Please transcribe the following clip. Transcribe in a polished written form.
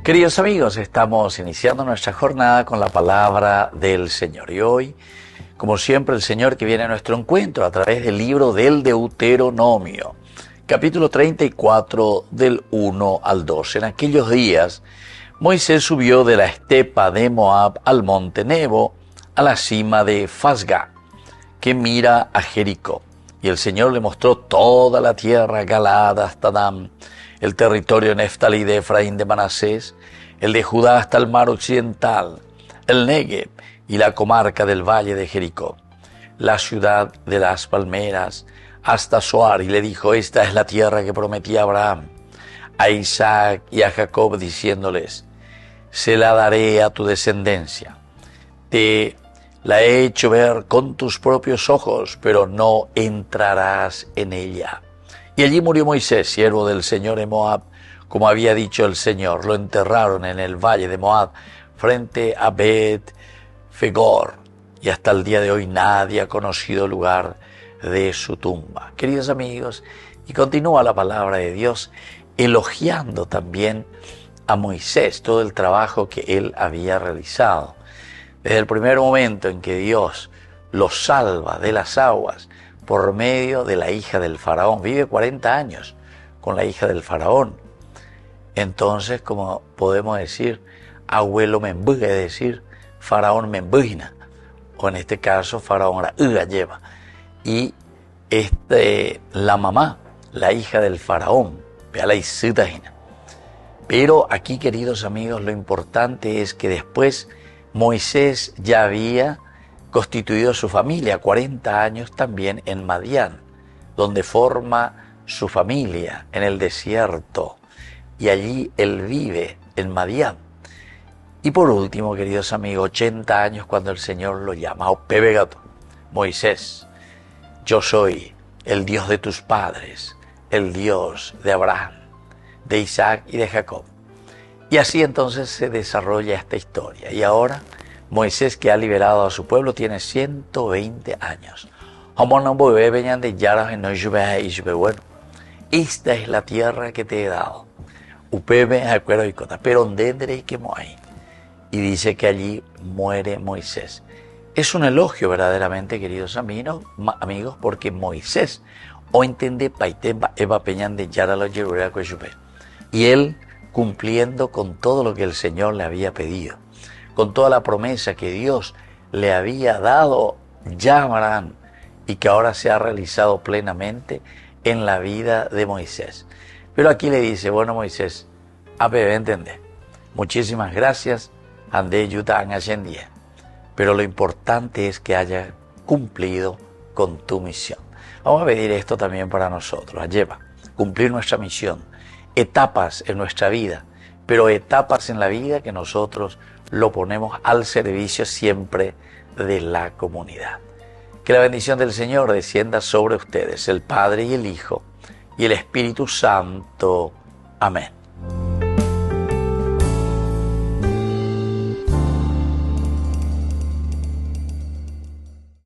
Queridos amigos, estamos iniciando nuestra jornada con la palabra del Señor. Y hoy, como siempre, el Señor que viene a nuestro encuentro a través del libro del Deuteronomio, capítulo 34, del 1 al 2. En aquellos días, Moisés subió de la estepa de Moab al monte Nebo, a la cima de Fasga, que mira a Jericó. Y el Señor le mostró toda la tierra, Galaad hasta Dan, el territorio de Neftalí, de Efraín, de Manasés, el de Judá hasta el mar occidental, el Negev y la comarca del valle de Jericó, la ciudad de las palmeras hasta Zoar. Y le dijo: esta es la tierra que prometí a Abraham, a Isaac y a Jacob, diciéndoles: se la daré a tu descendencia. Te la he hecho ver con tus propios ojos, pero no entrarás en ella. Y allí murió Moisés, siervo del Señor en Moab, como había dicho el Señor. Lo enterraron en el valle de Moab, frente a Bet-Fegor, y hasta el día de hoy nadie ha conocido el lugar de su tumba. Queridos amigos, y continúa la palabra de Dios elogiando también a Moisés, todo el trabajo que él había realizado. Desde el primer momento en que Dios lo salva de las aguas por medio de la hija del faraón, vive 40 años con la hija del faraón. Entonces, como podemos decir, abuelo me embuja, es decir, faraón me embujina, o en este caso faraón la lleva. Y la mamá, la hija del faraón, vea la isitagina. Pero aquí, queridos amigos, lo importante es que después Moisés ya había constituido su familia, 40 años también en Madián, donde forma su familia en el desierto, y allí él vive en Madián. Y por último, queridos amigos, 80 años cuando el Señor lo llama: Pebegato, Moisés, yo soy el Dios de tus padres, el Dios de Abraham, de Isaac y de Jacob. Y así entonces se desarrolla esta historia. Y ahora Moisés, que ha liberado a su pueblo, tiene 120 años. Bueno, esta es la tierra que te he dado. Y dice que allí muere Moisés. Es un elogio verdaderamente, queridos amigos, porque Moisés y él cumpliendo con todo lo que el Señor le había pedido, con toda la promesa que Dios le había dado ya a Abraham y que ahora se ha realizado plenamente en la vida de Moisés. Pero aquí le dice: bueno, Moisés, entender, muchísimas gracias, andé yuta ascendía, pero lo importante es que haya cumplido con tu misión. Vamos a pedir esto también para nosotros, lleva cumplir nuestra misión, etapas en nuestra vida, pero etapas en la vida que nosotros lo ponemos al servicio siempre de la comunidad. Que la bendición del Señor descienda sobre ustedes, el Padre y el Hijo y el Espíritu Santo. Amén.